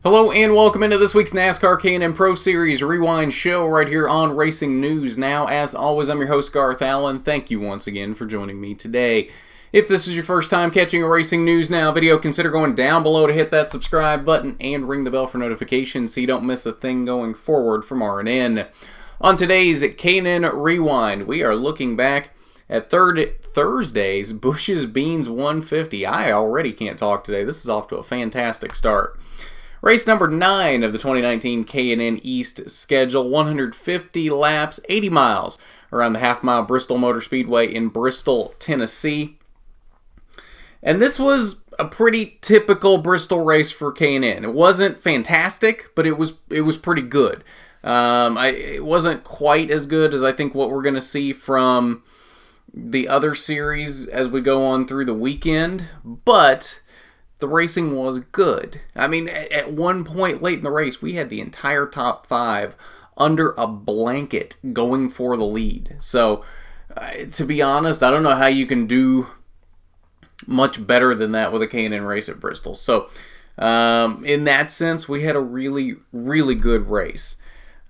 Hello and welcome into this week's NASCAR K&N Pro Series Rewind show right here on Racing News Now. As always, I'm your host Garth Allen. Thank you once again for joining me today. If this is your first time catching a Racing News Now video, consider going down below to hit that subscribe button and ring the bell for notifications so you don't miss a thing going forward from R&N. On today's K&N Rewind, we are looking back at Thursday's Bush's Beans 150. I already can't talk today. This is off to a fantastic start. Race number 9 of the 2019 K&N East schedule, 150 laps, 80 miles around the half-mile Bristol Motor Speedway in Bristol, Tennessee. And this was a pretty typical Bristol race for K&N. It wasn't fantastic, but it was pretty good. It wasn't quite as good as I think what we're going to see from the other series as we go on through the weekend, but the racing was good. I mean, at one point late in the race, we had the entire top 5 under a blanket going for the lead. So, to be honest, I don't know how you can do much better than that with a K&N race at Bristol. So, in that sense, we had a really, really good race.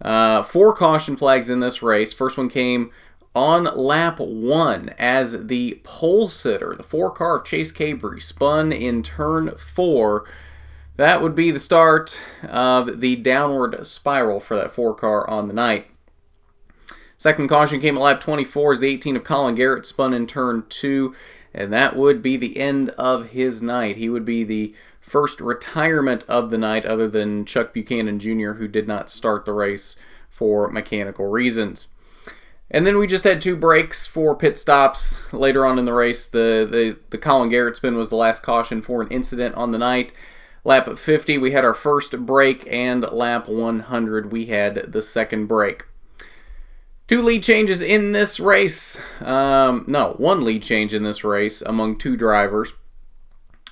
4 caution flags in this race. First one came on lap 1 as the pole sitter, the 4-car of Chase Cabrey, spun in turn 4. That would be the start of the downward spiral for that 4-car on the night. Second caution came at lap 24 as the 18 of Colin Garrett spun in turn 2, and that would be the end of his night. He would be the first retirement of the night other than Chuck Buchanan Jr., who did not start the race for mechanical reasons. And then we just had 2 breaks for pit stops later on in the race. The Colin Garrett spin was the last caution for an incident on the night. Lap 50, we had our first break, and lap 100, we had the second break. 2 lead changes in this race. 1 lead change in this race among 2 drivers.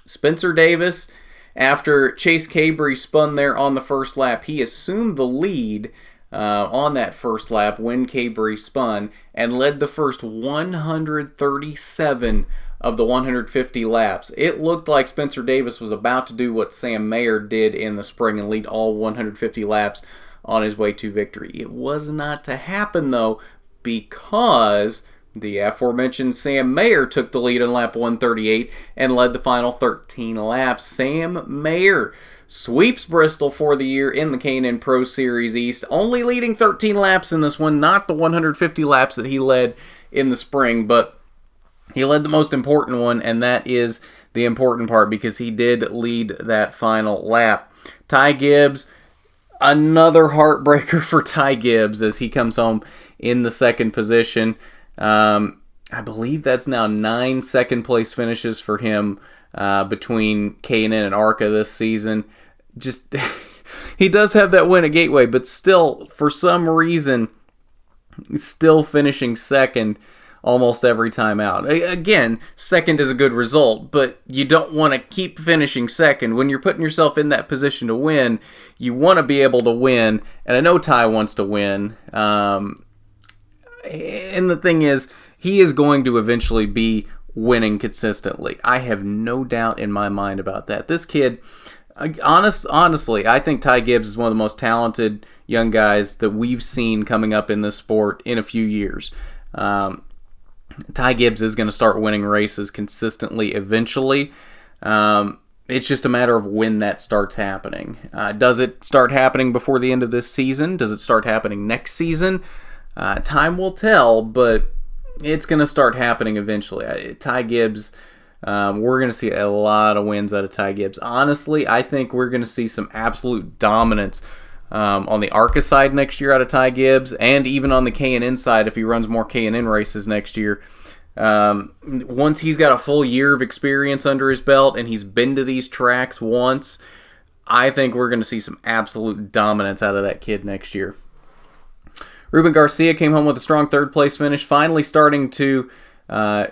Spencer Davis, after Chase Cabrey spun there on the first lap, he assumed the lead on that first lap when Cabrey spun and led the first 137 of the 150 laps. It looked like Spencer Davis was about to do what Sam Mayer did in the spring and lead all 150 laps on his way to victory. It was not to happen, though, because the aforementioned Sam Mayer took the lead on lap 138 and led the final 13 laps. Sam Mayer sweeps Bristol for the year in the K&N Pro Series East, only leading 13 laps in this one, not the 150 laps that he led in the spring, but he led the most important one, and that is the important part because he did lead that final lap. Ty Gibbs, another heartbreaker for Ty Gibbs as he comes home in the second position. I believe that's now 9 second place finishes for him between K&N and ARCA this season. Just he does have that win at Gateway, but still, for some reason, he's still finishing second almost every time out. Again, second is a good result, but you don't want to keep finishing second. When you're putting yourself in that position to win, you want to be able to win, and I know Ty wants to win. And the thing is, he is going to eventually be winning consistently. I have no doubt in my mind about that. This kid, honestly, I think Ty Gibbs is one of the most talented young guys that we've seen coming up in this sport in a few years. Ty Gibbs is going to start winning races consistently eventually. It's just a matter of when that starts happening. Does it start happening before the end of this season? Does it start happening next season? Time will tell, but it's going to start happening eventually. Ty Gibbs, we're going to see a lot of wins out of Ty Gibbs. Honestly, I think we're going to see some absolute dominance on the ARCA side next year out of Ty Gibbs, and even on the K&N side if he runs more K&N races next year. Once he's got a full year of experience under his belt and he's been to these tracks once, I think we're going to see some absolute dominance out of that kid next year. Ruben Garcia came home with a strong third-place finish, finally starting to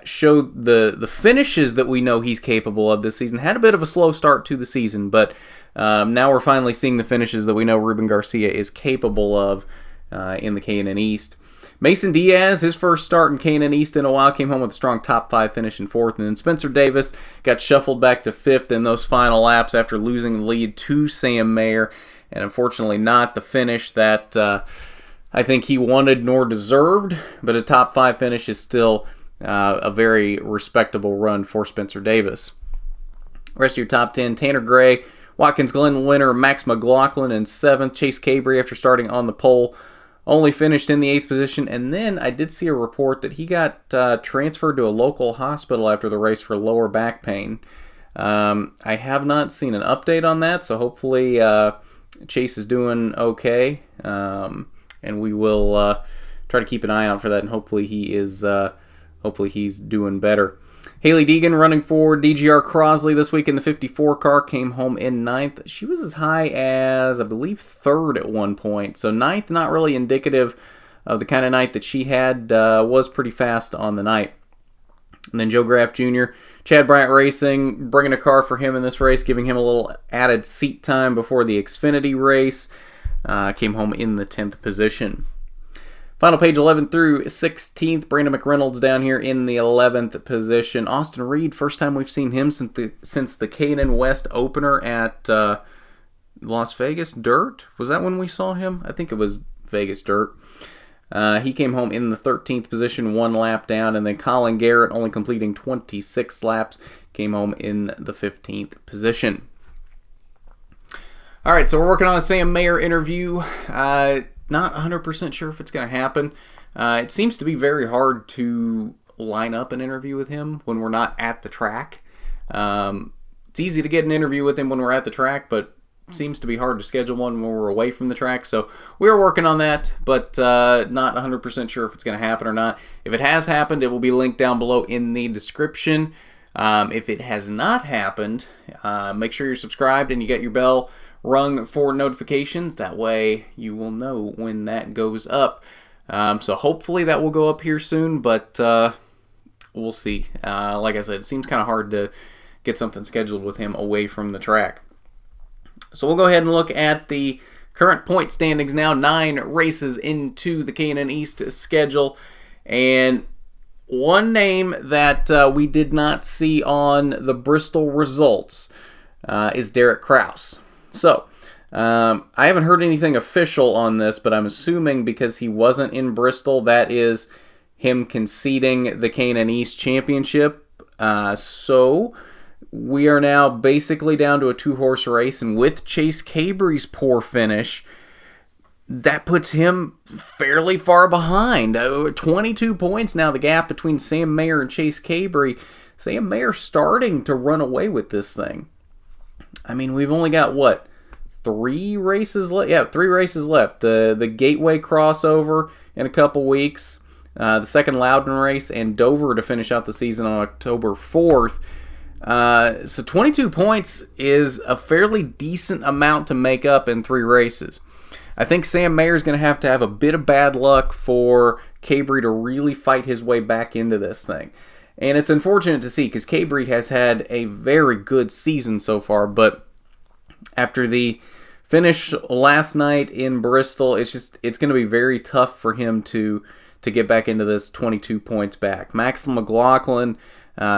show the finishes that we know he's capable of this season. Had a bit of a slow start to the season, but now we're finally seeing the finishes that we know Ruben Garcia is capable of in the K&N East. Mason Diaz, his first start in K&N East in a while, came home with a strong top 5 finish in 4th. And then Spencer Davis got shuffled back to 5th in those final laps after losing the lead to Sam Mayer. And unfortunately not the finish that I think he wanted nor deserved. But a top 5 finish is still a very respectable run for Spencer Davis. Rest of your top 10, Tanner Gray, Watkins Glen winner, Max McLaughlin in 7th. Chase Cabry, after starting on the pole, only finished in the 8th position. And then I did see a report that he got transferred to a local hospital after the race for lower back pain. I have not seen an update on that, so hopefully Chase is doing okay. And we will try to keep an eye out for that, and hopefully he's doing better. Haley Deegan running for DGR Crosley this week in the 54 car, came home in 9th. She was as high as, I believe, 3rd at one point. So 9th, not really indicative of the kind of night that she had, was pretty fast on the night. And then Joe Graff Jr., Chad Bryant Racing, bringing a car for him in this race, giving him a little added seat time before the Xfinity race. Came home in the 10th position. Final page 11 through 16th, Brandon McReynolds down here in the 11th position. Austin Reed, first time we've seen him since the K&N West opener at Las Vegas Dirt. Was that when we saw him? I think it was Vegas Dirt. He came home in the 13th position, 1 lap down, and then Colin Garrett, only completing 26 laps, came home in the 15th position. All right, so we're working on a Sam Mayer interview. Not 100% sure if it's going to happen. It seems to be very hard to line up an interview with him when we're not at the track. It's easy to get an interview with him when we're at the track, but it seems to be hard to schedule one when we're away from the track. So we're working on that, but not 100% sure if it's going to happen or not. If it has happened, it will be linked down below in the description. If it has not happened, make sure you're subscribed and you get your bell rung for notifications. That way you will know when that goes up. So hopefully that will go up here soon, but we'll see. Like I said, it seems kind of hard to get something scheduled with him away from the track. So we'll go ahead and look at the current point standings now. 9 races into the K&N East schedule, and one name that we did not see on the Bristol results is Derek Kraus. So, I haven't heard anything official on this, but I'm assuming because he wasn't in Bristol, that is him conceding the K&N East Championship. So, we are now basically down to a 2-horse race, and with Chase Cabry's poor finish, that puts him fairly far behind. 22 points now, the gap between Sam Mayer and Chase Cabry. Sam Mayer starting to run away with this thing. I mean, we've only got, 3 races left? Yeah, 3 races left. The Gateway crossover in a couple weeks, the second Loudon race, and Dover to finish out the season on October 4th. So 22 points is a fairly decent amount to make up in 3 races. I think Sam Mayer is going to have a bit of bad luck for Cabry to really fight his way back into this thing. And it's unfortunate to see because Cabry has had a very good season so far, but after the finish last night in Bristol, it's going to be very tough for him to get back into this 22 points back. Max McLaughlin,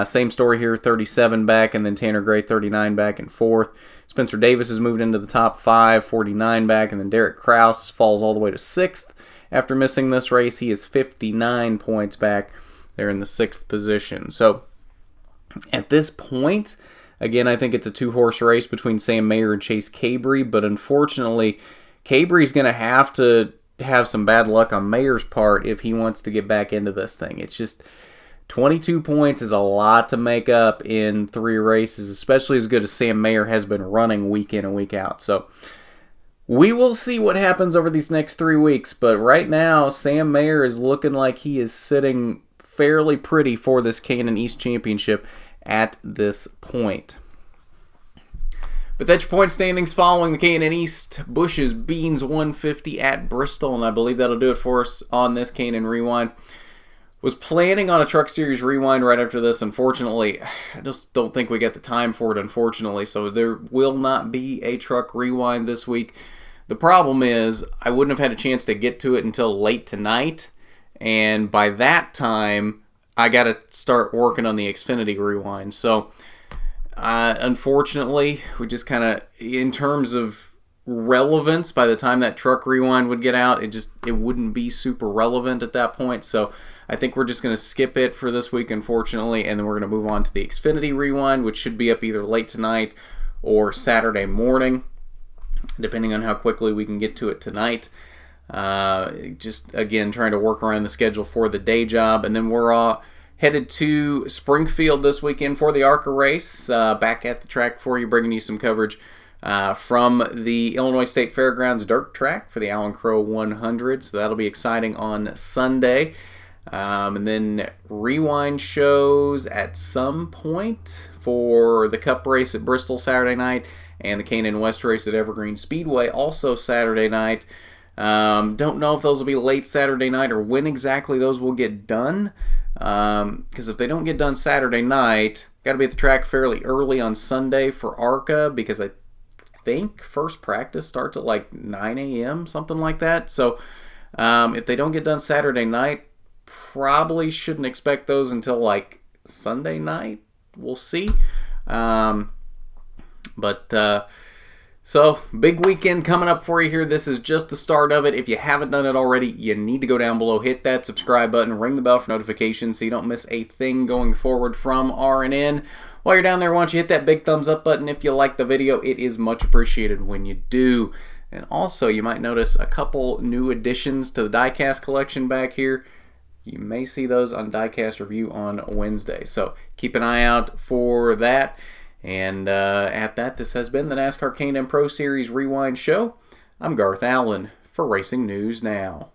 same story here, 37 back, and then Tanner Gray, 39 back in 4th. Spencer Davis has moved into the top 5, 49 back, and then Derek Kraus falls all the way to 6th. After missing this race, he is 59 points back. They're in the 6th position. So at this point, again, I think it's a 2-horse race between Sam Mayer and Chase Cabry, but unfortunately, Cabry's going to have some bad luck on Mayer's part if he wants to get back into this thing. It's just 22 points is a lot to make up in 3 races, especially as good as Sam Mayer has been running week in and week out. So we will see what happens over these next 3 weeks, but right now, Sam Mayer is looking like he is sitting fairly pretty for this K&N East Championship at this point. But that's your point standings following the K&N East Bush's Beans 150 at Bristol, and I believe that'll do it for us on this K&N Rewind. Was planning on a Truck Series Rewind right after this. Unfortunately, I just don't think we get the time for it, unfortunately, so there will not be a Truck Rewind this week. The problem is I wouldn't have had a chance to get to it until late tonight, and by that time, I got to start working on the Xfinity Rewind. So, unfortunately, we just kind of, in terms of relevance, by the time that Truck Rewind would get out, it wouldn't be super relevant at that point. So I think we're just going to skip it for this week, unfortunately, and then we're going to move on to the Xfinity Rewind, which should be up either late tonight or Saturday morning, depending on how quickly we can get to it tonight. Just, again, trying to work around the schedule for the day job, and then we're headed to Springfield this weekend for the ARCA race. Back at the track for you, bringing you some coverage from the Illinois State Fairgrounds dirt track for the Allen Crow 100. So that'll be exciting on Sunday. And then rewind shows at some point for the Cup race at Bristol Saturday night and the K&N West race at Evergreen Speedway also Saturday night. Don't know if those will be late Saturday night or when exactly those will get done. Because if they don't get done Saturday night, got to be at the track fairly early on Sunday for ARCA, because I think first practice starts at like 9 a.m., something like that. So if they don't get done Saturday night, probably shouldn't expect those until like Sunday night. We'll see. So, big weekend coming up for you here. This is just the start of it. If you haven't done it already, you need to go down below, hit that subscribe button, ring the bell for notifications so you don't miss a thing going forward from RNN. While you're down there, why don't you hit that big thumbs up button if you like the video. It is much appreciated when you do. And also, you might notice a couple new additions to the diecast collection back here. You may see those on Diecast Review on Wednesday. So, keep an eye out for that. And at that, this has been the NASCAR K&N Pro Series Rewind Show. I'm Garth Allen for Racing News Now.